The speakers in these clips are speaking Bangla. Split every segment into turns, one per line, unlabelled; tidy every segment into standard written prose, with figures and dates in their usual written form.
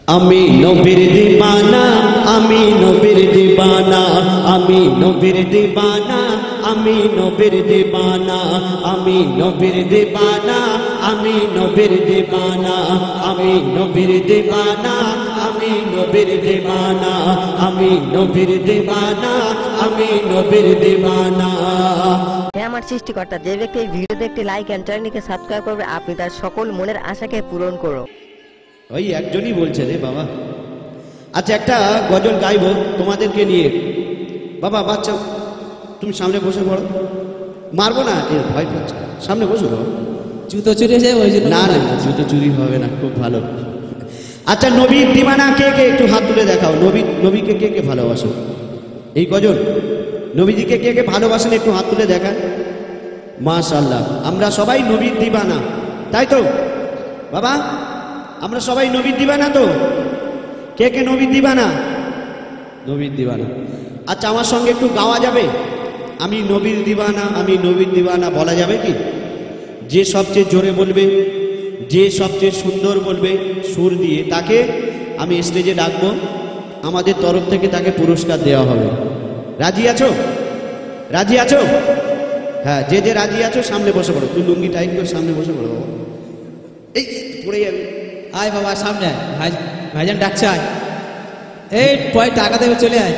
আমি নবীর দিবানা, আমি নবীর দিবানা, আমি নবীর দিবানা, আমি নবীর দিবানা, আমি নবীর দিবানা, আমি নবীর দিবানা, আমি নবীর দিবানা, আমি নবীর দিবানা, আমি নবীর দিবানা, আমি নবীর দিবানা।
হে আমার সৃষ্টিকর্তা, যে ব্যক্তি এই ভিডিও দেখতে লাইক এন্ড চ্যানেলকে সাবস্ক্রাইব করবে, আপনি তার সকল মনের আশাকে পূরণ করো।
ওই একজনই বলছে রে বাবা। আচ্ছা, একটা গজল গাইবো তোমাদেরকে নিয়ে। বাবা বাচ্চা তুমি সামনে বসে পড়ো। মারবো না, এর ভয় পাচ্ছে। সামনে বসো বাবা।
জুতো চুরি হয়েছে ওই জন্য।
না না, জুতো চুরি হবে না, খুব ভালো। আচ্ছা, নবীর দিবানা কে কে একটু হাত তুলে দেখাও। নবীকে কে কে ভালোবাসো? এই গজল নবীজিকে কে কে ভালোবাসেন একটু হাত তুলে দেখান। মাশাআল্লাহ, আমরা সবাই নবীর দিবানা, তাই তো বাবা? আমরা সবাই নবীর দিবানা তো? কে কে নবীর দিবানা? নবীর দিবানা। আচ্ছা, আমার সঙ্গে একটু গাওয়া যাবে? আমি নবীর দিবানা, আমি নবীর দিবানা বলা যাবে কি? যে সবচেয়ে জোরে বলবে, যে সবচেয়ে সুন্দর বলবে সুর দিয়ে, তাকে আমি স্টেজে ডাকবো। আমাদের তরফ থেকে তাকে পুরস্কার দেওয়া হবে। রাজি আছো? রাজি আছো? হ্যাঁ, যে যে রাজি আছো সামনে বসে পড়ো। তুই লুঙ্গি টাইট করে সামনে বসে পড়ো বাবা। এই পড়ে যাবে।
আয় বাবা সামনে আয়, ভাইজান ডাকছে আয়। এই পয় টাকা দেবে, চলে আয়।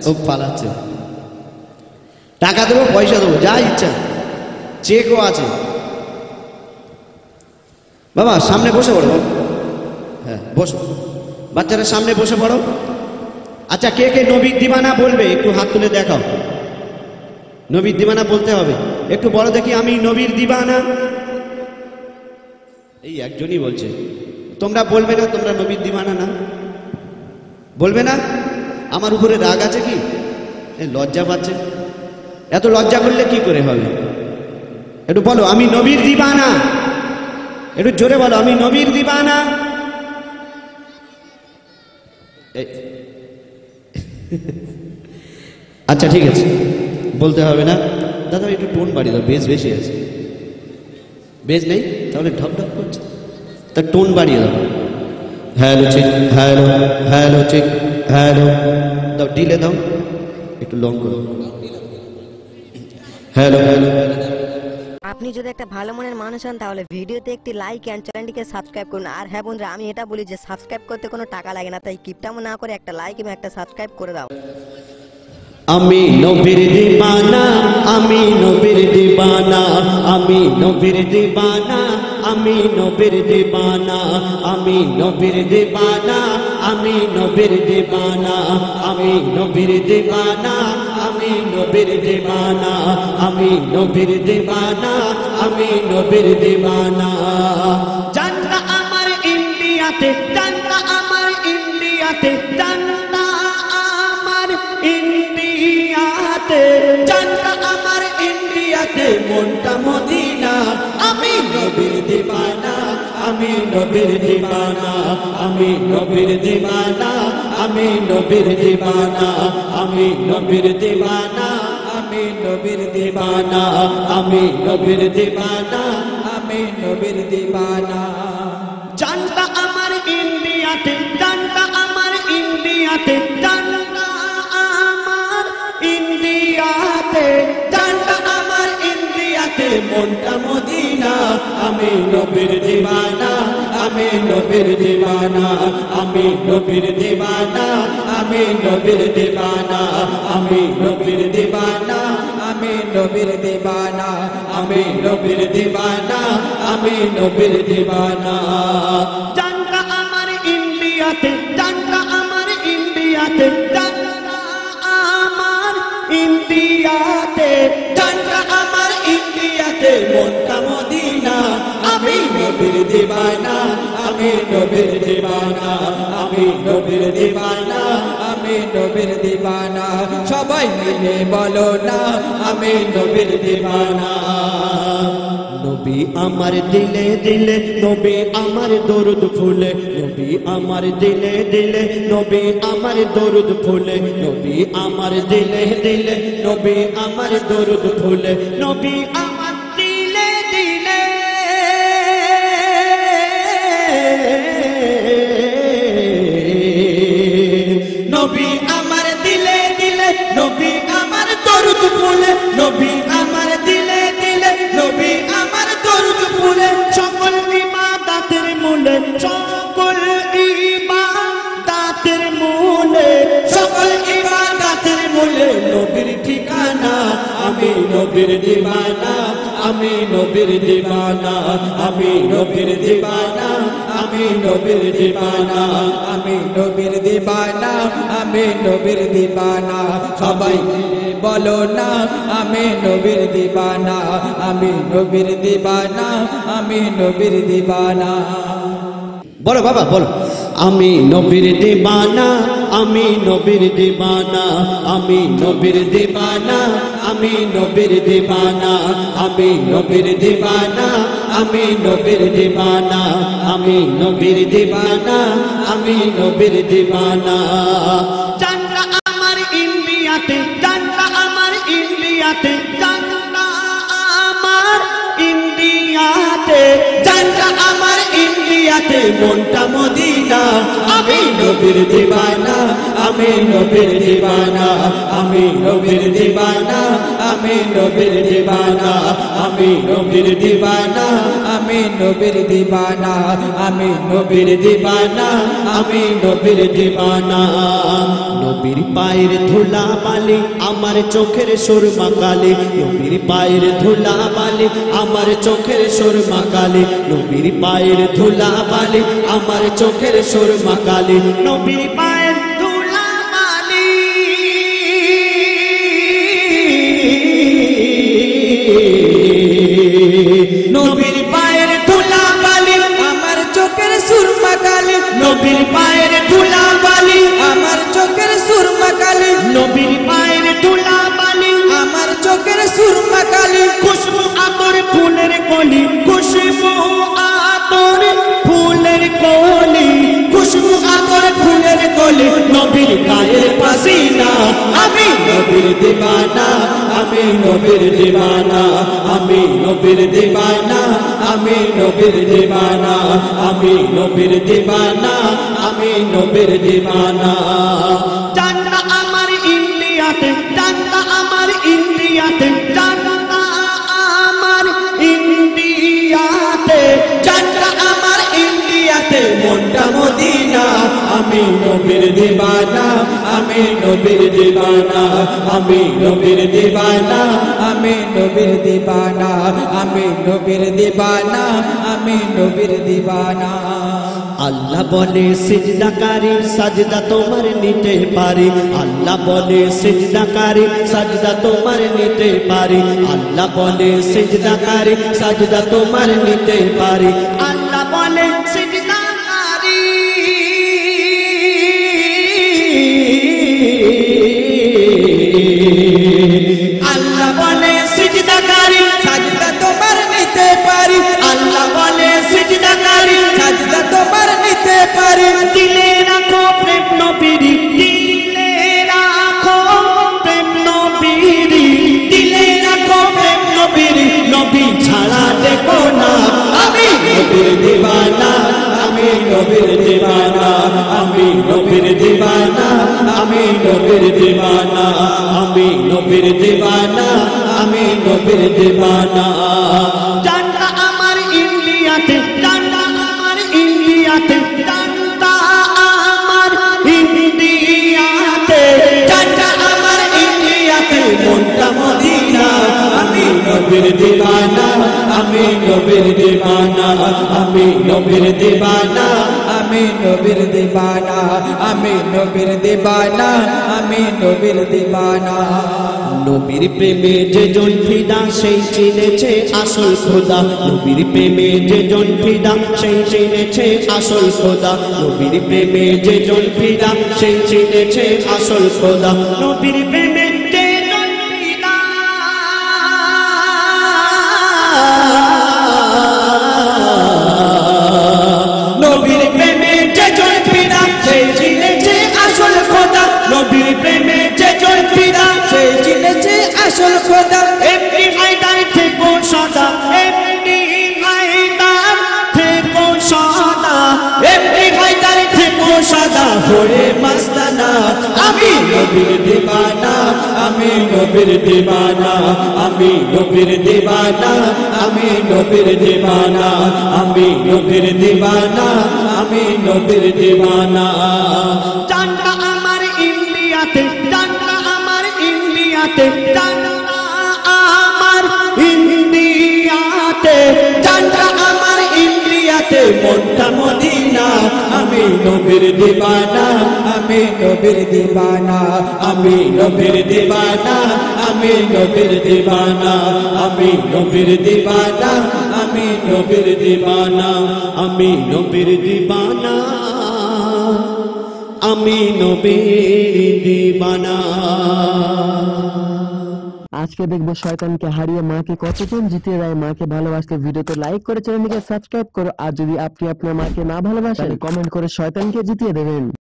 ও পালাচ্ছে। টাকা দেবো, পয়সা দেবো, যা ইচ্ছা, চেকও আছে। বাবা সামনে বসে পড়ো। হ্যাঁ বসো, বাচ্চারা সামনে বসে পড়ো। আচ্ছা, কে কে নবীর দিবানা বলবে একটু হাত তুলে দেখাও। নবীর দিবানা বলতে হবে, একটু বড় দেখি। আমি নবীর দিবানা। এই একজনই বলছে। তোমরা বলবে না? তোমরা নবীর দিবানা না বলবে না? আমার উপরে রাগ আছে কি? লজ্জা পাচ্ছে। এত লজ্জা করলে কি করে হবে? একটু বলো আমি নবীর দিবানা। একটু জোরে বলো আমি নবীর দিবানা। আচ্ছা ঠিক আছে, বলতে হবে না। দাদা একটু টোন বাড়িয়ে দাও, বেশ বেশি আছে। বেশ নেই তাহলে ঢপ ঢপ করছে, তা টোন বাড়িয়ে দাও। Hello check, hello hello check, hello দাও, ডিলে দাও, একটু লং করো। হ্যালো হ্যালো।
আপনি যদি একটা ভালো মনের মানুষ হন তাহলে ভিডিওতে একটি লাইক এন্ড চ্যানেলটিকে সাবস্ক্রাইব করুন। আর হ্যাঁ বন্ধুরা, আমি এটা বলি যে সাবস্ক্রাইব করতে কোনো টাকা লাগে না, তাই কিপটামো না করে একটা লাইক এবং একটা সাবস্ক্রাইব করে দাও।
আমি নবীর দিবানা, আমি নবীর দিবানা, আমি নবীর দিবানা, আমি নবীর দিবানা, আমি নবীর দিবানা, আমি নবীর দিবানা, আমি নবীর দিবানা, আমি নবীর দিবানা, আমি নবীর দিবানা, আমি নবীর দিবানা। জানটা আমার ইন্ডিয়াতে, জানটা আমার ইন্ডিয়াতে, জানটা আমার ইন্ডিয়াতে, জানটা আমার ইন্ডিয়াতে, মনটা মদিনা। আমি নবীর দিবানা, আমি নবীর দিবানা, আমি নবীর দিবানা, আমি নবীর দিবানা, আমি নবীর দিবানা, আমি নবীর দিবানা, আমি নবীর দিবানা, আমি নবীর দিবানা। জানটা আমার ইন্ডিয়াতে, জানটা আমার ইন্ডিয়াতে, জানটা আমার ইন্ডিয়াতে, জানটা আমার ইন্ডিয়াতে, মনটা মদিনা। আমি নবীর দিবানা, আমি নবীর দিবানা, আমি নবীর দিবানা, আমি নবীর দিবানা, আমি নবীর দিবানা, আমি নবীর দিবানা, আমি নবীর দিবানা, আমি নবীর দিবানা। জানটা আমার ইন্ডিয়াতে, জানটা আমার ইন্ডিয়াতে, জানটা আমার ইন্ডিয়াতে, জানটা আমার ইন্ডিয়াতে, মনটা মদিনা। আমি নবীর দিবানা, আমি নবীর দিবানা, আমি নবীর দিবানা, আমি নবীর দিবানা। সবাই মিলে বলো না আমি নবীর দিবানা। নবী আমার দিলে দিলে, নবী আমার দরুদ ফুলে, নবী আমার দিলে দিলে, নবী আমার দরুদ ফুলে, নবী আমার দিলে দিলে, নবী আমার দরুদ ফুলে, নবী আমার দিলে দিলে, নবী আমার দিলে দিলে, নবী আমার দরুদ ফুলে, সকল ইবাদতের মূলে, সকল ইবাদতের মূলে, সকল ইবাদতের মূলে নবীর ঠিকানা। আমি নবীর দিওয়ানা, আমি নবীর দিওয়ানা, আমি নবীর দিওয়ানা, আমি নবীর দিওয়ানা,
আমি নবীর দিবানা, আমি নবীর দিবানা, সবাই বলো না আমি নবীর দিবানা, আমি নবীর দিবানা, আমি নবীর দিবানা।
বলো বাবা বলো, আমি নবীর দিওয়ানা, আমি নবীর দিওয়ানা, আমি নবীর দিওয়ানা, আমি নবীর দিওয়ানা, আমি নবীর দিওয়ানা, আমি নবীর দিওয়ানা, আমি নবীর দিওয়ানা, আমি নবীর দিওয়ানা। জানটা আমার ইন্ডিয়াতে, জানটা আমার ইন্ডিয়াতে, জানটা আমার ইন্ডিয়াতে, জানটা আমার ইন্ডিয়াতে, মনটা মদিনা। আমি নবীর দিওয়ানা, আমি নবীর দিওয়ানা, আমি নবীর দিওয়ানা, আমি নবীর দিওয়ানা, আমি নবীর দিওয়ানা,
আমি নবীর দিবানা,
আমি নবীর দিওয়ানা, আমি নবীর দিওয়ানা। নবীর পায়ের ধুলা বালি আমার চোখের সুরমা কালি, নবীর পায়ের ধুলা বালি আমার চোখের সুরমা কালি, নবীর পায়ের ধুলা বালি আমার চোখের সুরমা কালি, নবীর পায়ের ধুলা বালি, নবীর পায়ের ধুলা বালি
আমার চোখের সুরমা কালি,
নবীর পায়ের ধুলা বালি
আমার চোখের সুরমা কালি,
নবীর পায়ের ধুলা বালি
আমার চোখের সুরমা কালি,
খুশবু আতর ফুলের কলি, খুশবু আতর ফুলের কলি, খুশবু আতর ফুলের কলি, নবীর গায়ের পাসিনা। আমি নবীর দিওয়ানা, আমি নবীর দিওয়ানা, আমি নবীর দিওয়ানা, আমি নবীর দিওয়ানা, আমি নবীর দিওয়ানা, আমি নবীর দিওয়ানা। জানটা আমার ইন্ডিয়াতে, জানটা আমার ইন্ডিয়াতে, জানটা আমার ইন্ডিয়াতে, জানটা আমার ইন্ডিয়াতে, মনটা মদিনা। আমি নবীর দিওয়ানা, আমি নবীর দিওয়ানা, আমি নবীর দিওয়ানা,
আমি নবীর দিবানা, আমি নবীর দিবানা, আমি নবীর দিবানা।
আল্লাহ বলে সিজদাকারী সাজদা তোমার নিতে পারি, আল্লাহ বলে সিজদাকারী সাজদা তোমার নিতে পারি, আল্লাহ বলে সিজদাকারী সাজদা তোমার নিতে পারি, আল্লাহ বলে সিজদাকারী, আল্লাহ বলে সিজদাকারী
সাজদা তোমার নিতে পারি,
আল্লাহ বলে সিজদাকারী
সাজদা তোমার নিতে পারি,
দিলে রাখো প্রেম নবীরি, দিলে রাখো প্রেম নবীরি, দিলে রাখো প্রেম নবীরি, নবী ছাড়া দেখো না। আমি নবীর দিওয়ানা, আমি নবীর দিওয়ানা, আমি নবীর দিওয়ানা, আমি নবীর দিওয়ানা, আমি নবীর দিওয়ানা, আমি নবীর দিওয়ানা। জানটা আমার ইন্ডিয়াতে, জানটা আমার ইন্ডিয়াতে, জানটা আমার ইন্ডিয়াতে, জানটা আমার ইন্ডিয়াতে, মনটা মদিনা। আমি নবীর দিওয়ানা, আমি নবীর দিওয়ানা, আমি নবীর দিওয়ানা,
আমি নবীর দিবানা, আমি নবীর দিবানা, আমি নবীর দিবানা।
নবীর প্রেমে যে জন ফিদা সেই চিনেছে আসল খোদা, নবীর প্রেমে যে জন ফিদা সেই চিনেছে আসল খোদা, নবীর প্রেমে যে জন ফিদা সেই চিনেছে আসল খোদা, নবীর প্রেমে যে জন ফিদা, নবীর প্রেমে যে জন ফিদা সেই চিনেছে আসল খোদা, নবীর প্রেমে যে জন ফিদা
সেই চিনেছে আসল খোদা।
এমনি হায়দার থেকো সদা, এমনি হায়দার থেকো সদা, এমনি হায়দার থেকো সদা হয়ে মাস্তানা। আমি নবীর দিওয়ানা, আমি আমি নবীর দিবানা, আমি নবীর দিবানা, আমি নবীর দিবানা, আমি নবীর দিবানা, আমি নবীর দিবানা। চাঁদটা আমার ইন্ডিয়াতে, চাঁদটা আমার ইন্ডিয়াতে, চাঁদটা আমার ইন্ডিয়াতে, চাঁদটা আমার ইন্ডিয়াতে, মনটা মদিনা। আমি নবীর দিবানা, আমি নবীর দিবানা, আমি নবীর দিবানা, আমি নবীর দিবানা, আমি নবীর দিবানা, আমি নবীর দিবানা, আমি নবীর দিবানা, আমি নবীর দিবানা।
আজকে দেখবো শয়তানকে হারিয়ে মাকে কতজন জিতিয়ে দেয়। মাকে ভালোবাসলে ভিডিওতে লাইক করে চ্যানেলটিকে সাবস্ক্রাইব করো, আর যদি আপনি আপনার মাকে না ভালোবাসেন কমেন্ট করে শয়তানকে জিতিয়ে দেবেন।